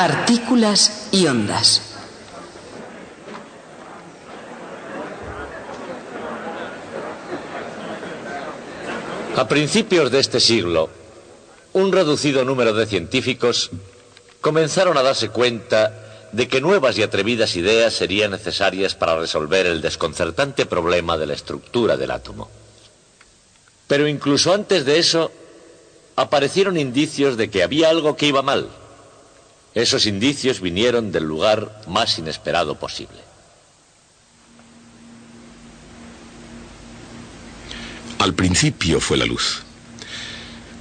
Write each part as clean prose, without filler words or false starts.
Partículas y ondas. A principios de este siglo, un reducido número de científicos comenzaron a darse cuenta de que nuevas y atrevidas ideas serían necesarias para resolver el desconcertante problema de la estructura del átomo. Pero incluso antes de eso, aparecieron indicios de que había algo que iba mal. Esos indicios vinieron del lugar más inesperado posible. Al principio fue la luz.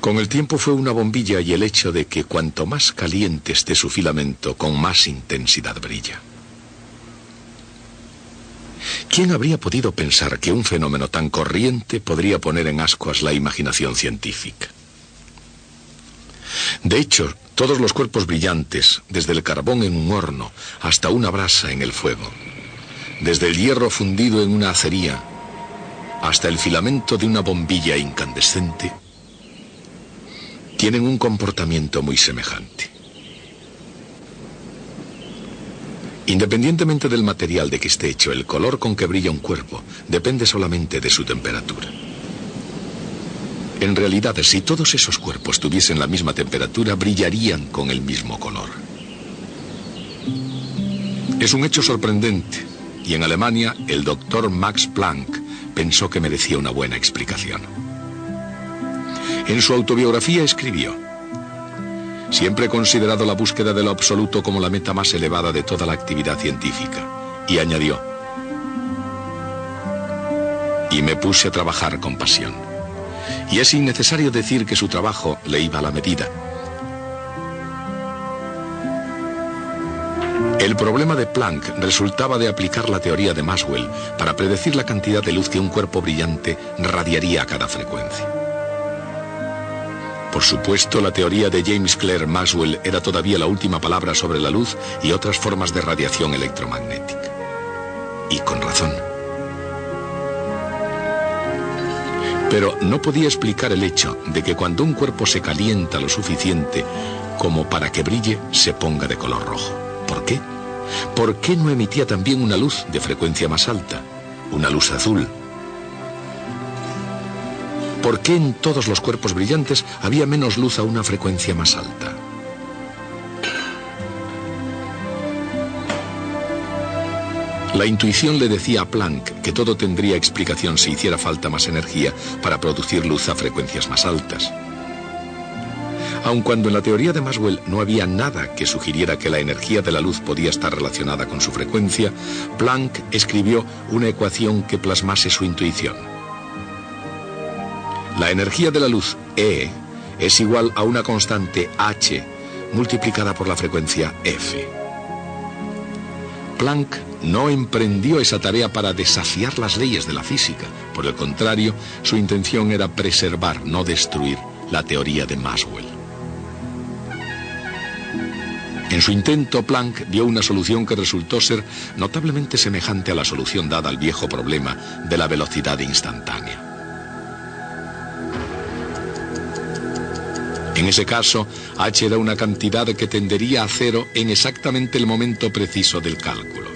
Con el tiempo fue una bombilla y el hecho de que cuanto más caliente esté su filamento, con más intensidad brilla. ¿Quién habría podido pensar que un fenómeno tan corriente podría poner en ascuas la imaginación científica? De hecho, todos los cuerpos brillantes, desde el carbón en un horno hasta una brasa en el fuego, desde el hierro fundido en una acería hasta el filamento de una bombilla incandescente, tienen un comportamiento muy semejante. Independientemente del material de que esté hecho, el color con que brilla un cuerpo depende solamente de su temperatura. En realidad, si todos esos cuerpos tuviesen la misma temperatura, brillarían con el mismo color. Es un hecho sorprendente, y en Alemania el doctor Max Planck pensó que merecía una buena explicación. En su autobiografía escribió: siempre he considerado la búsqueda de lo absoluto como la meta más elevada de toda la actividad científica. Y añadió: y me puse a trabajar con pasión. Y es innecesario decir que su trabajo le iba a la medida. El problema de Planck resultaba de aplicar la teoría de Maxwell para predecir la cantidad de luz que un cuerpo brillante radiaría a cada frecuencia. Por supuesto, la teoría de James Clerk Maxwell era todavía la última palabra sobre la luz y otras formas de radiación electromagnética. Y con razón. Pero no podía explicar el hecho de que cuando un cuerpo se calienta lo suficiente como para que brille, se ponga de color rojo. ¿Por qué? ¿Por qué no emitía también una luz de frecuencia más alta? Una luz azul. ¿Por qué en todos los cuerpos brillantes había menos luz a una frecuencia más alta? La intuición le decía a Planck que todo tendría explicación si hiciera falta más energía para producir luz a frecuencias más altas. Aun cuando en la teoría de Maxwell no había nada que sugiriera que la energía de la luz podía estar relacionada con su frecuencia, Planck escribió una ecuación que plasmase su intuición. La energía de la luz, E, es igual a una constante H multiplicada por la frecuencia F. Planck no emprendió esa tarea para desafiar las leyes de la física. Por el contrario, su intención era preservar, no destruir, la teoría de Maxwell. En su intento, Planck dio una solución que resultó ser notablemente semejante a la solución dada al viejo problema de la velocidad instantánea. En ese caso, H era una cantidad que tendería a cero en exactamente el momento preciso del cálculo.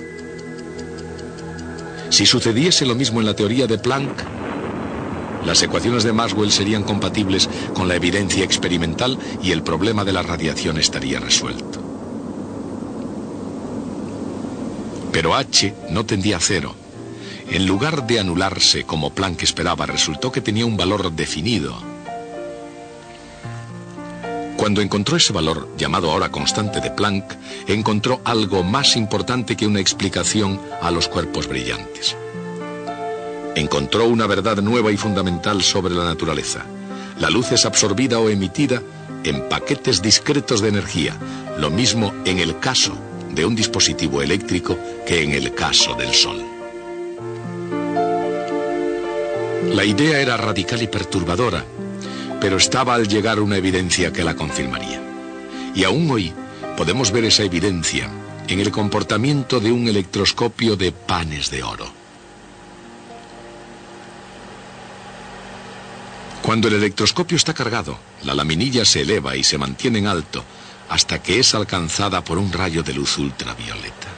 Si sucediese lo mismo en la teoría de Planck, las ecuaciones de Maxwell serían compatibles con la evidencia experimental y el problema de la radiación estaría resuelto. Pero H no tendía a cero. En lugar de anularse como Planck esperaba, resultó que tenía un valor definido. Cuando encontró ese valor, llamado ahora constante de Planck, encontró algo más importante que una explicación a los cuerpos brillantes. Encontró una verdad nueva y fundamental sobre la naturaleza. La luz es absorbida o emitida en paquetes discretos de energía, lo mismo en el caso de un dispositivo eléctrico que en el caso del Sol. La idea era radical y perturbadora, pero estaba al llegar una evidencia que la confirmaría. Y aún hoy podemos ver esa evidencia en el comportamiento de un electroscopio de panes de oro. Cuando el electroscopio está cargado, la laminilla se eleva y se mantiene en alto hasta que es alcanzada por un rayo de luz ultravioleta.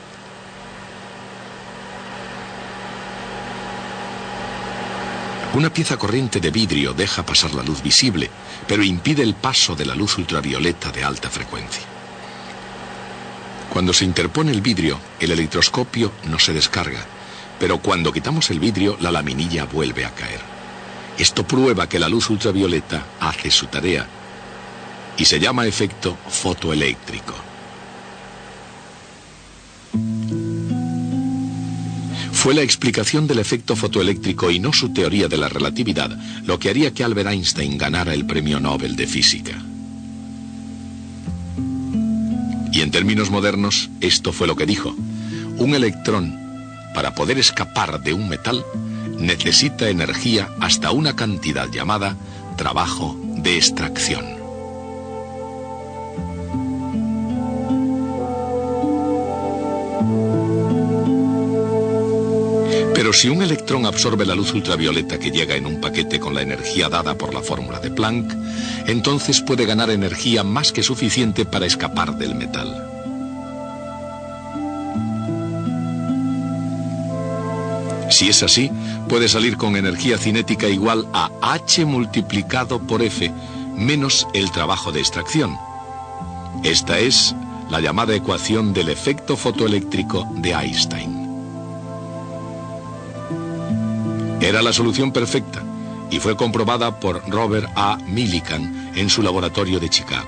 Una pieza corriente de vidrio deja pasar la luz visible, pero impide el paso de la luz ultravioleta de alta frecuencia. Cuando se interpone el vidrio, el electroscopio no se descarga, pero cuando quitamos el vidrio, la laminilla vuelve a caer. Esto prueba que la luz ultravioleta hace su tarea y se llama efecto fotoeléctrico. Fue la explicación del efecto fotoeléctrico y no su teoría de la relatividad lo que haría que Albert Einstein ganara el Premio Nobel de Física. Y en términos modernos, esto fue lo que dijo: un electrón, para poder escapar de un metal, necesita energía hasta una cantidad llamada trabajo de extracción. Pero si un electrón absorbe la luz ultravioleta que llega en un paquete con la energía dada por la fórmula de Planck, entonces puede ganar energía más que suficiente para escapar del metal. Si es así, puede salir con energía cinética igual a H multiplicado por F, menos el trabajo de extracción. Esta es la llamada ecuación del efecto fotoeléctrico de Einstein. Era la solución perfecta y fue comprobada por Robert A. Millikan en su laboratorio de Chicago.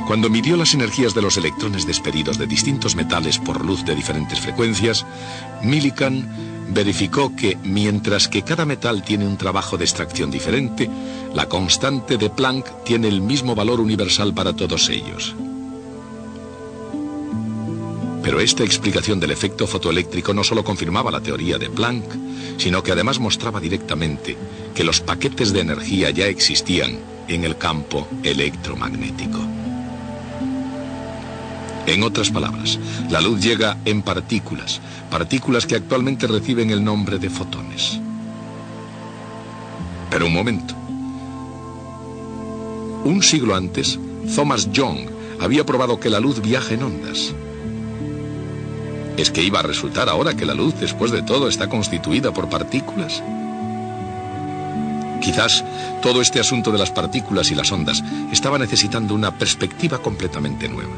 Cuando midió las energías de los electrones despedidos de distintos metales por luz de diferentes frecuencias, Millikan verificó que, mientras que cada metal tiene un trabajo de extracción diferente, la constante de Planck tiene el mismo valor universal para todos ellos. Pero esta explicación del efecto fotoeléctrico no solo confirmaba la teoría de Planck, sino que además mostraba directamente que los paquetes de energía ya existían en el campo electromagnético. En otras palabras, la luz llega en partículas, partículas que actualmente reciben el nombre de fotones. Pero un momento. Un siglo antes, Thomas Young había probado que la luz viaja en ondas. ¿Es que iba a resultar ahora que la luz, después de todo, está constituida por partículas? Quizás todo este asunto de las partículas y las ondas estaba necesitando una perspectiva completamente nueva.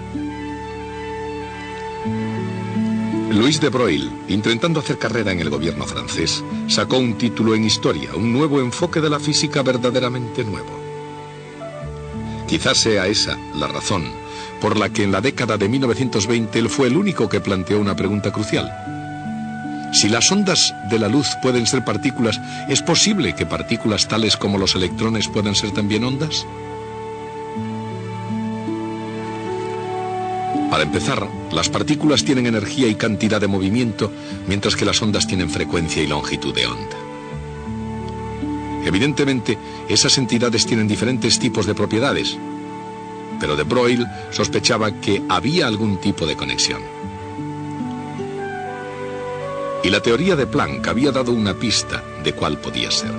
Louis de Broglie, intentando hacer carrera en el gobierno francés, sacó un título en historia, un nuevo enfoque de la física verdaderamente nuevo. Quizás sea esa la razón por la que en la década de 1920 él fue el único que planteó una pregunta crucial. Si las ondas de la luz pueden ser partículas, ¿es posible que partículas tales como los electrones puedan ser también ondas? Para empezar, las partículas tienen energía y cantidad de movimiento, mientras que las ondas tienen frecuencia y longitud de onda. Evidentemente, esas entidades tienen diferentes tipos de propiedades, pero de Broglie sospechaba que había algún tipo de conexión. Y la teoría de Planck había dado una pista de cuál podía ser.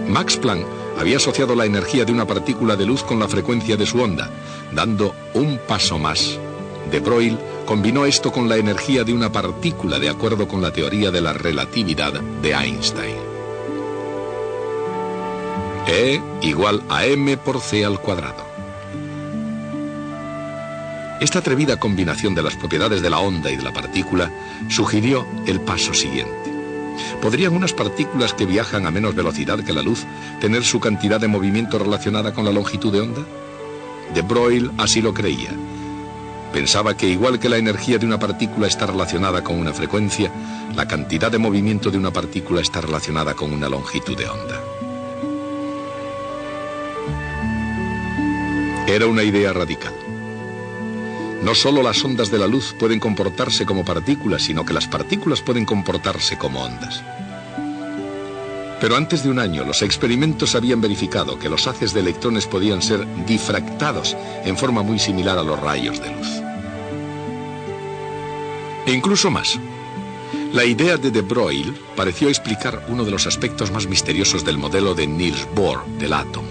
Max Planck había asociado la energía de una partícula de luz con la frecuencia de su onda, dando un paso más. De Broglie combinó esto con la energía de una partícula de acuerdo con la teoría de la relatividad de Einstein. E igual a m por c al cuadrado. Esta atrevida combinación de las propiedades de la onda y de la partícula sugirió el paso siguiente. ¿Podrían unas partículas que viajan a menos velocidad que la luz tener su cantidad de movimiento relacionada con la longitud de onda? De Broglie así lo creía. Pensaba que igual que la energía de una partícula está relacionada con una frecuencia, la cantidad de movimiento de una partícula está relacionada con una longitud de onda. Era una idea radical. No solo las ondas de la luz pueden comportarse como partículas, sino que las partículas pueden comportarse como ondas. Pero antes de un año, los experimentos habían verificado que los haces de electrones podían ser difractados en forma muy similar a los rayos de luz. E incluso más. La idea de Broglie pareció explicar uno de los aspectos más misteriosos del modelo de Niels Bohr del átomo.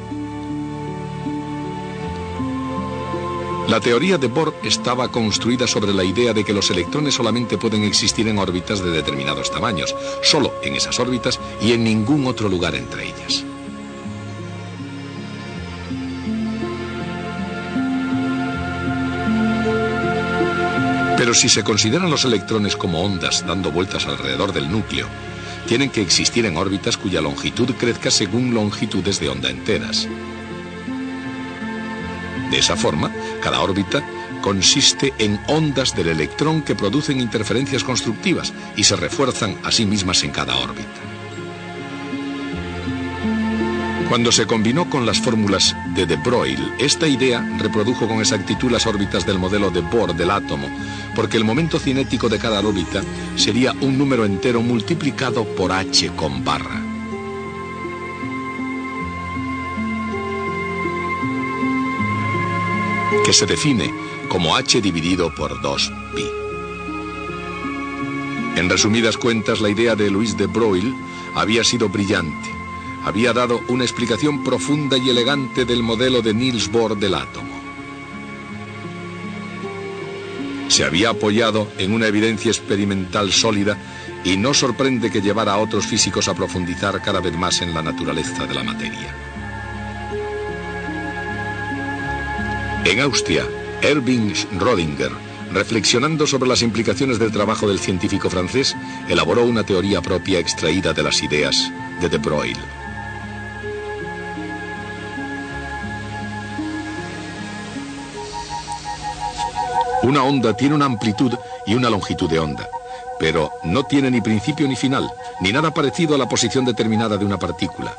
La teoría de Bohr estaba construida sobre la idea de que los electrones solamente pueden existir en órbitas de determinados tamaños, solo en esas órbitas y en ningún otro lugar entre ellas. Pero si se consideran los electrones como ondas dando vueltas alrededor del núcleo, tienen que existir en órbitas cuya longitud crezca según longitudes de onda enteras. De esa forma, cada órbita consiste en ondas del electrón que producen interferencias constructivas y se refuerzan a sí mismas en cada órbita. Cuando se combinó con las fórmulas de de Broglie, esta idea reprodujo con exactitud las órbitas del modelo de Bohr del átomo, porque el momento cinético de cada órbita sería un número entero multiplicado por h con barra. Que se define como h dividido por 2pi. En resumidas cuentas, la idea de Louis de Broglie había sido brillante. Había dado una explicación profunda y elegante del modelo de Niels Bohr del átomo. Se había apoyado en una evidencia experimental sólida y no sorprende que llevara a otros físicos a profundizar cada vez más en la naturaleza de la materia. En Austria, Erwin Schrödinger, reflexionando sobre las implicaciones del trabajo del científico francés, elaboró una teoría propia extraída de las ideas de de Broglie. Una onda tiene una amplitud y una longitud de onda, pero no tiene ni principio ni final, ni nada parecido a la posición determinada de una partícula.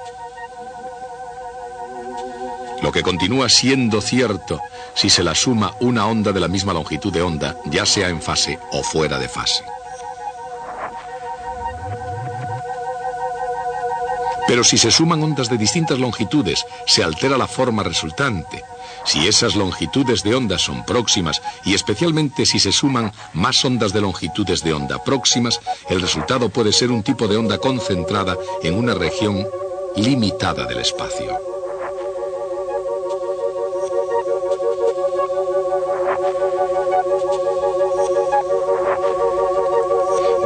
Lo que continúa siendo cierto si se la suma una onda de la misma longitud de onda, ya sea en fase o fuera de fase. Pero si se suman ondas de distintas longitudes, se altera la forma resultante. Si esas longitudes de onda son próximas, y especialmente si se suman más ondas de longitudes de onda próximas, el resultado puede ser un tipo de onda concentrada en una región limitada del espacio.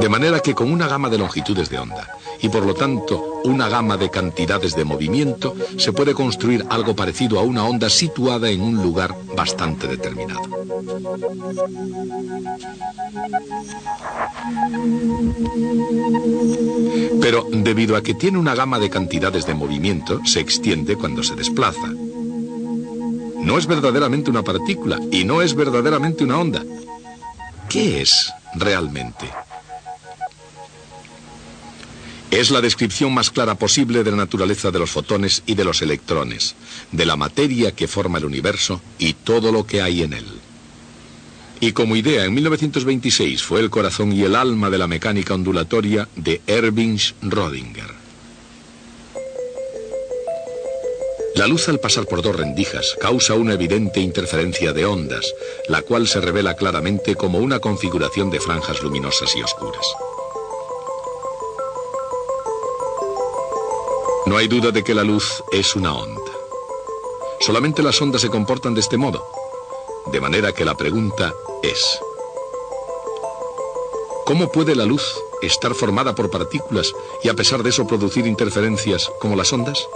De manera que con una gama de longitudes de onda, y por lo tanto una gama de cantidades de movimiento, se puede construir algo parecido a una onda situada en un lugar bastante determinado. Pero debido a que tiene una gama de cantidades de movimiento, se extiende cuando se desplaza. No es verdaderamente una partícula y no es verdaderamente una onda. ¿Qué es realmente? Es la descripción más clara posible de la naturaleza de los fotones y de los electrones, de la materia que forma el universo y todo lo que hay en él. Y como idea, en 1926 fue el corazón y el alma de la mecánica ondulatoria de Erwin Schrödinger. La luz al pasar por dos rendijas causa una evidente interferencia de ondas, la cual se revela claramente como una configuración de franjas luminosas y oscuras. No hay duda de que la luz es una onda. Solamente las ondas se comportan de este modo. De manera que la pregunta es: ¿cómo puede la luz estar formada por partículas y a pesar de eso producir interferencias como las ondas?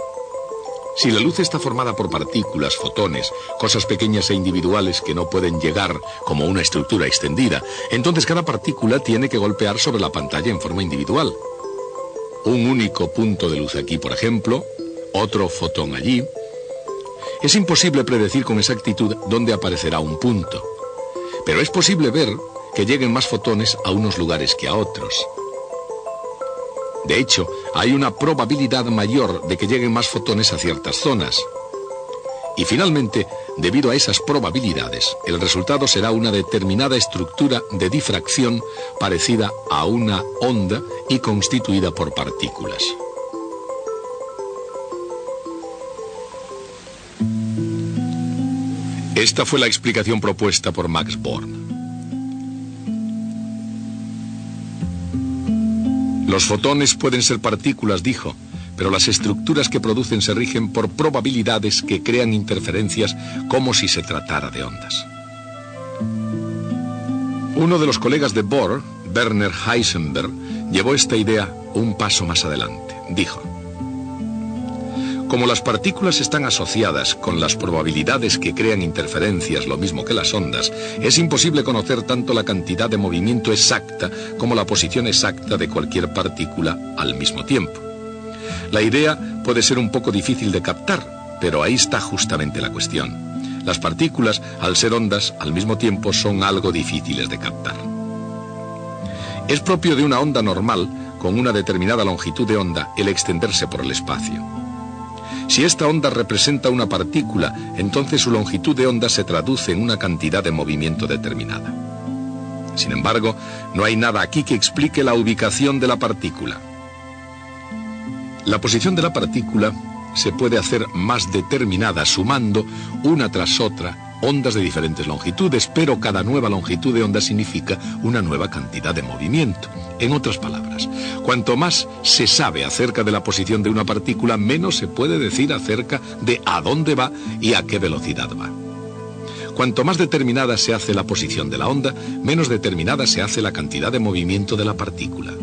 Si la luz está formada por partículas, fotones, cosas pequeñas e individuales que no pueden llegar como una estructura extendida, entonces cada partícula tiene que golpear sobre la pantalla en forma individual. Un único punto de luz aquí, por ejemplo, otro fotón allí. Es imposible predecir con exactitud dónde aparecerá un punto, pero es posible ver que lleguen más fotones a unos lugares que a otros. De hecho, hay una probabilidad mayor de que lleguen más fotones a ciertas zonas. Y finalmente, debido a esas probabilidades, el resultado será una determinada estructura de difracción parecida a una onda y constituida por partículas. Esta fue la explicación propuesta por Max Born. Los fotones pueden ser partículas, dijo, pero las estructuras que producen se rigen por probabilidades que crean interferencias como si se tratara de ondas. Uno de los colegas de Bohr, Werner Heisenberg, llevó esta idea un paso más adelante. Dijo: como las partículas están asociadas con las probabilidades que crean interferencias, lo mismo que las ondas, es imposible conocer tanto la cantidad de movimiento exacta como la posición exacta de cualquier partícula al mismo tiempo. La idea puede ser un poco difícil de captar, pero ahí está justamente la cuestión. Las partículas, al ser ondas, al mismo tiempo son algo difíciles de captar. Es propio de una onda normal, con una determinada longitud de onda, el extenderse por el espacio. Si esta onda representa una partícula, entonces su longitud de onda se traduce en una cantidad de movimiento determinada. Sin embargo, no hay nada aquí que explique la ubicación de la partícula. La posición de la partícula se puede hacer más determinada sumando una tras otra ondas de diferentes longitudes, pero cada nueva longitud de onda significa una nueva cantidad de movimiento. En otras palabras, cuanto más se sabe acerca de la posición de una partícula, menos se puede decir acerca de a dónde va y a qué velocidad va. Cuanto más determinada se hace la posición de la onda, menos determinada se hace la cantidad de movimiento de la partícula.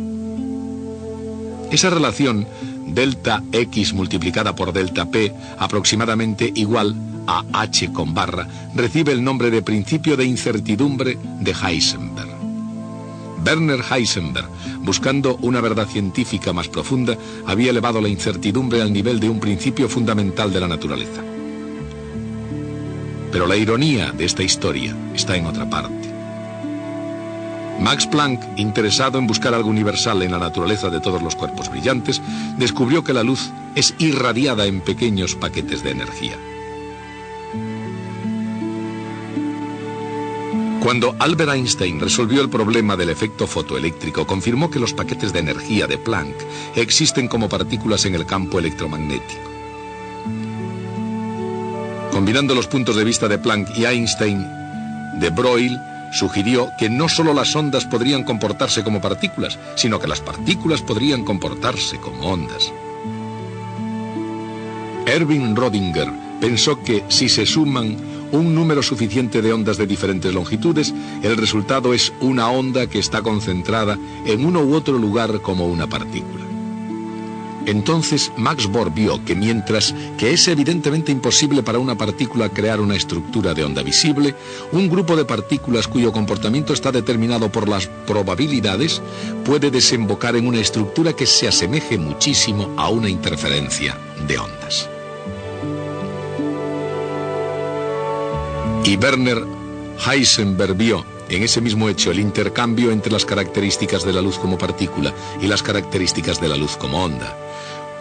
Esa relación delta X multiplicada por delta P, aproximadamente igual a H con barra, recibe el nombre de principio de incertidumbre de Heisenberg. Werner Heisenberg, buscando una verdad científica más profunda, había elevado la incertidumbre al nivel de un principio fundamental de la naturaleza. Pero la ironía de esta historia está en otra parte. Max Planck, interesado en buscar algo universal en la naturaleza de todos los cuerpos brillantes, descubrió que la luz es irradiada en pequeños paquetes de energía. Cuando Albert Einstein resolvió el problema del efecto fotoeléctrico, confirmó que los paquetes de energía de Planck existen como partículas en el campo electromagnético. Combinando los puntos de vista de Planck y Einstein, de Broglie sugirió que no solo las ondas podrían comportarse como partículas, sino que las partículas podrían comportarse como ondas. Erwin Rödinger pensó que si se suman un número suficiente de ondas de diferentes longitudes, el resultado es una onda que está concentrada en uno u otro lugar como una partícula. Entonces Max Bohr vio que mientras que es evidentemente imposible para una partícula crear una estructura de onda visible, un grupo de partículas cuyo comportamiento está determinado por las probabilidades puede desembocar en una estructura que se asemeje muchísimo a una interferencia de ondas. Y Werner Heisenberg vio en ese mismo hecho el intercambio entre las características de la luz como partícula y las características de la luz como onda.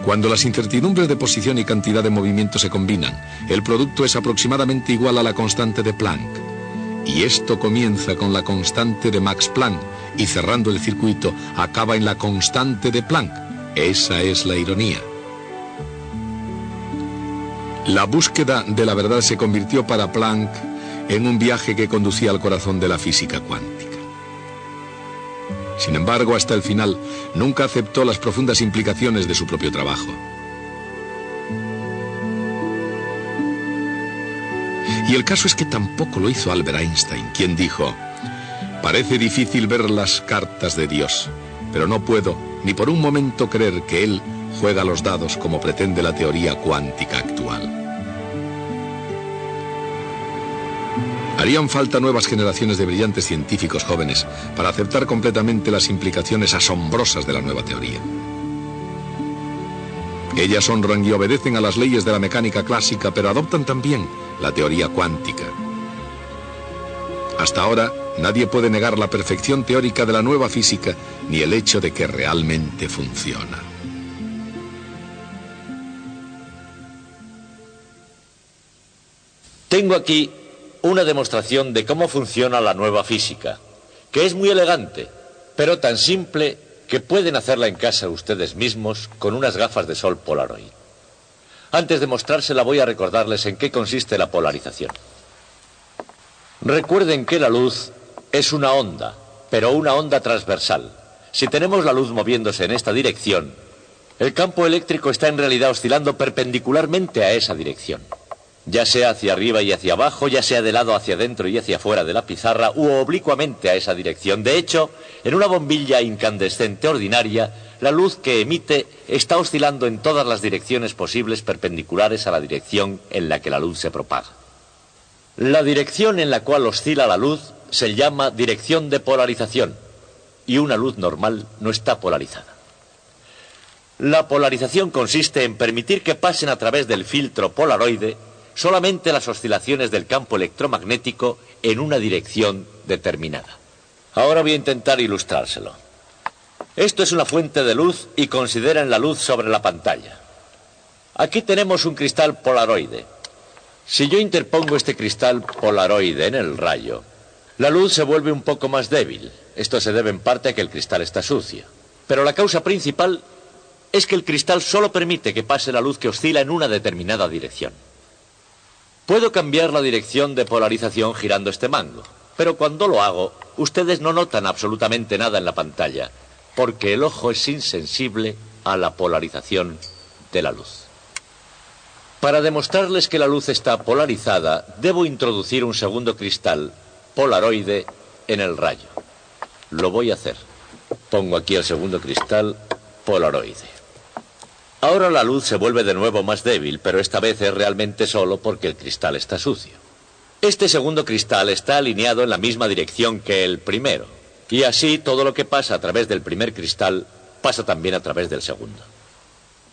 Cuando las incertidumbres de posición y cantidad de movimiento se combinan, el producto es aproximadamente igual a la constante de Planck. Y esto comienza con la constante de Max Planck y cerrando el circuito acaba en la constante de Planck. Esa es la ironía. La búsqueda de la verdad se convirtió para Planck en un viaje que conducía al corazón de la física cuántica. Sin embargo, hasta el final, nunca aceptó las profundas implicaciones de su propio trabajo. Y el caso es que tampoco lo hizo Albert Einstein, quien dijo: parece difícil ver las cartas de Dios, pero no puedo ni por un momento creer que Él juega los dados como pretende la teoría cuántica actual. Harían falta nuevas generaciones de brillantes científicos jóvenes para aceptar completamente las implicaciones asombrosas de la nueva teoría. Ellas honran y obedecen a las leyes de la mecánica clásica, pero adoptan también la teoría cuántica. Hasta ahora, nadie puede negar la perfección teórica de la nueva física, ni el hecho de que realmente funciona. Tengo aquí una demostración de cómo funciona la nueva física, que es muy elegante, pero tan simple que pueden hacerla en casa ustedes mismos con unas gafas de sol Polaroid. Antes de mostrársela voy a recordarles en qué consiste la polarización. Recuerden que la luz es una onda, pero una onda transversal. Si tenemos la luz moviéndose en esta dirección, el campo eléctrico está en realidad oscilando perpendicularmente a esa dirección. ya sea hacia arriba y hacia abajo, ya sea de lado hacia adentro y hacia afuera de la pizarra, u oblicuamente a esa dirección. De hecho, en una bombilla incandescente ordinaria, la luz que emite está oscilando en todas las direcciones posibles perpendiculares a la dirección en la que la luz se propaga. La dirección en la cual oscila la luz se llama dirección de polarización, y una luz normal no está polarizada. La polarización consiste en permitir que pasen a través del filtro polaroide solamente las oscilaciones del campo electromagnético en una dirección determinada. Ahora voy a intentar ilustrárselo. Esto es una fuente de luz y consideren la luz sobre la pantalla. Aquí tenemos un cristal polaroide. Si yo interpongo este cristal polaroide en el rayo, la luz se vuelve un poco más débil. Esto se debe en parte a que el cristal está sucio. Pero la causa principal es que el cristal solo permite que pase la luz que oscila en una determinada dirección. Puedo cambiar la dirección de polarización girando este mango, pero cuando lo hago, ustedes no notan absolutamente nada en la pantalla, porque el ojo es insensible a la polarización de la luz. Para demostrarles que la luz está polarizada, debo introducir un segundo cristal polaroide en el rayo. Lo voy a hacer. Pongo aquí el segundo cristal polaroide. Ahora la luz se vuelve de nuevo más débil, pero esta vez es realmente solo porque el cristal está sucio. Este segundo cristal está alineado en la misma dirección que el primero, y así todo lo que pasa a través del primer cristal pasa también a través del segundo.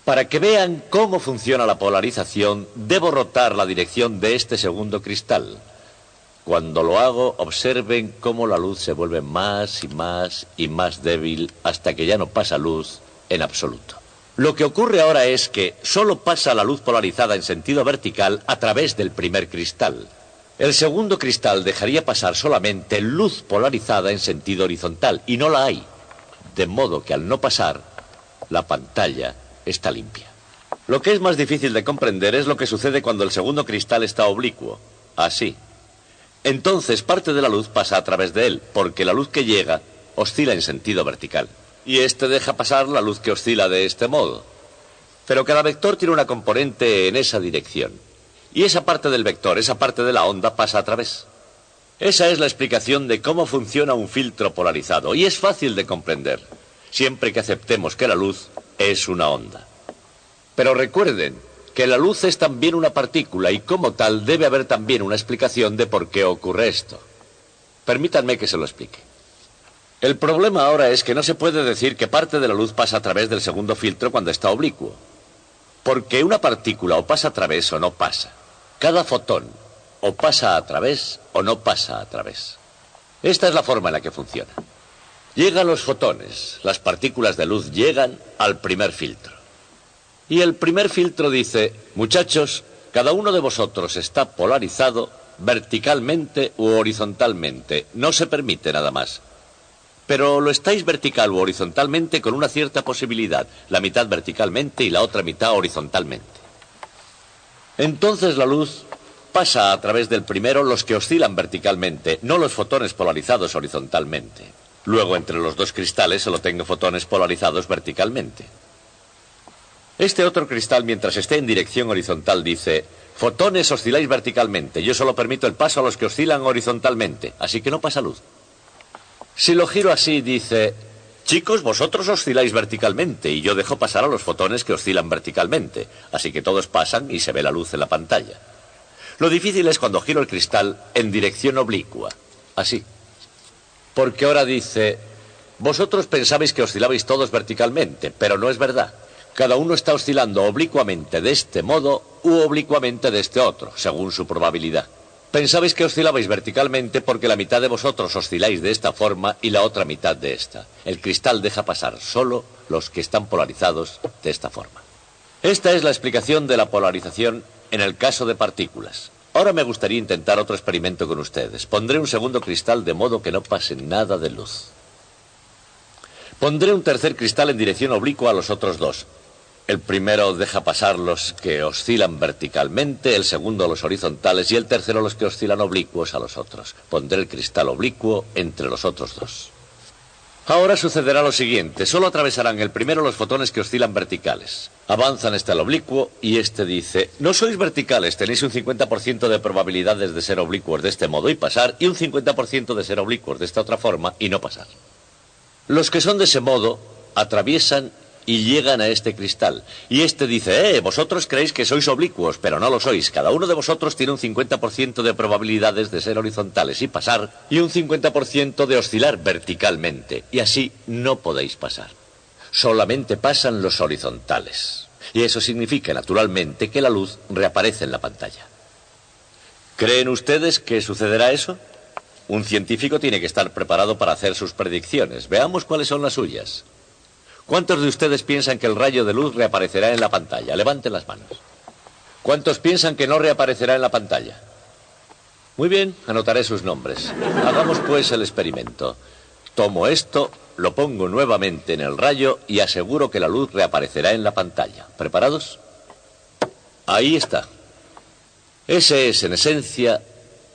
Para que vean cómo funciona la polarización, debo rotar la dirección de este segundo cristal. Cuando lo hago, observen cómo la luz se vuelve más y más y más débil hasta que ya no pasa luz en absoluto. Lo que ocurre ahora es que solo pasa la luz polarizada en sentido vertical a través del primer cristal. El segundo cristal dejaría pasar solamente luz polarizada en sentido horizontal, y no la hay. De modo que al no pasar, la pantalla está limpia. Lo que es más difícil de comprender es lo que sucede cuando el segundo cristal está oblicuo. Así. Entonces parte de la luz pasa a través de él, porque la luz que llega oscila en sentido vertical. Y este deja pasar la luz que oscila de este modo. Pero cada vector tiene una componente en esa dirección. Y esa parte del vector, esa parte de la onda, pasa a través. Esa es la explicación de cómo funciona un filtro polarizado. Y es fácil de comprender, siempre que aceptemos que la luz es una onda. Pero recuerden que la luz es también una partícula y como tal debe haber también una explicación de por qué ocurre esto. Permítanme que se lo explique. El problema ahora es que no se puede decir que parte de la luz pasa a través del segundo filtro cuando está oblicuo. Porque una partícula o pasa a través o no pasa. Cada fotón o pasa a través o no pasa a través. Esta es la forma en la que funciona. Llegan los fotones, las partículas de luz llegan al primer filtro. Y el primer filtro dice: muchachos, cada uno de vosotros está polarizado verticalmente u horizontalmente. No se permite nada más. Pero lo estáis vertical u horizontalmente con una cierta posibilidad, la mitad verticalmente y la otra mitad horizontalmente. Entonces la luz pasa a través del primero los que oscilan verticalmente, no los fotones polarizados horizontalmente. Luego entre los dos cristales solo tengo fotones polarizados verticalmente. Este otro cristal, mientras esté en dirección horizontal, dice: fotones osciláis verticalmente, yo solo permito el paso a los que oscilan horizontalmente, así que no pasa luz. Si lo giro así, dice: chicos, vosotros osciláis verticalmente y yo dejo pasar a los fotones que oscilan verticalmente, así que todos pasan y se ve la luz en la pantalla. Lo difícil es cuando giro el cristal en dirección oblicua, así. Porque ahora dice: vosotros pensabais que oscilabais todos verticalmente, pero no es verdad. Cada uno está oscilando oblicuamente de este modo u oblicuamente de este otro, según su probabilidad. Pensabais que oscilabais verticalmente porque la mitad de vosotros osciláis de esta forma y la otra mitad de esta. El cristal deja pasar solo los que están polarizados de esta forma. Esta es la explicación de la polarización en el caso de partículas. Ahora me gustaría intentar otro experimento con ustedes. Pondré un segundo cristal de modo que no pase nada de luz. Pondré un tercer cristal en dirección oblicua a los otros dos. El primero deja pasar los que oscilan verticalmente, el segundo los horizontales y el tercero los que oscilan oblicuos a los otros. Pondré el cristal oblicuo entre los otros dos. Ahora sucederá lo siguiente. Solo atravesarán el primero los fotones que oscilan verticales. Avanzan hasta el oblicuo y este dice: no sois verticales, tenéis un 50% de probabilidades de ser oblicuos de este modo y pasar, y un 50% de ser oblicuos de esta otra forma y no pasar. Los que son de ese modo atraviesan y llegan a este cristal. Y este dice: vosotros creéis que sois oblicuos, pero no lo sois. Cada uno de vosotros tiene un 50% de probabilidades de ser horizontales y pasar, y un 50% de oscilar verticalmente. Y así no podéis pasar. Solamente pasan los horizontales. Y eso significa, naturalmente, que la luz reaparece en la pantalla. ¿Creen ustedes que sucederá eso? Un científico tiene que estar preparado para hacer sus predicciones. Veamos cuáles son las suyas. ¿Cuántos de ustedes piensan que el rayo de luz reaparecerá en la pantalla? Levanten las manos. ¿Cuántos piensan que no reaparecerá en la pantalla? Muy bien, anotaré sus nombres. Hagamos pues el experimento. Tomo esto, lo pongo nuevamente en el rayo y aseguro que la luz reaparecerá en la pantalla. ¿Preparados? Ahí está. Ese es, en esencia,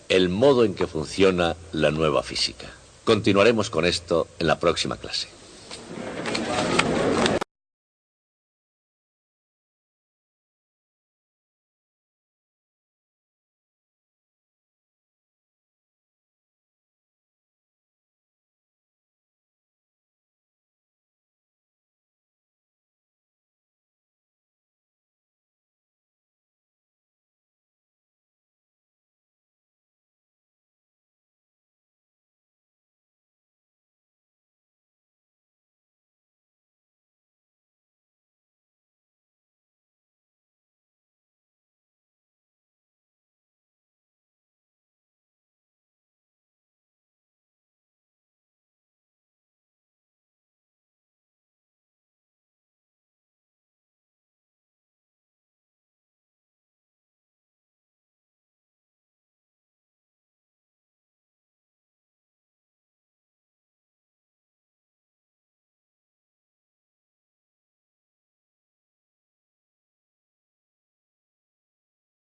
el modo en que funciona la nueva física. Continuaremos con esto en la próxima clase.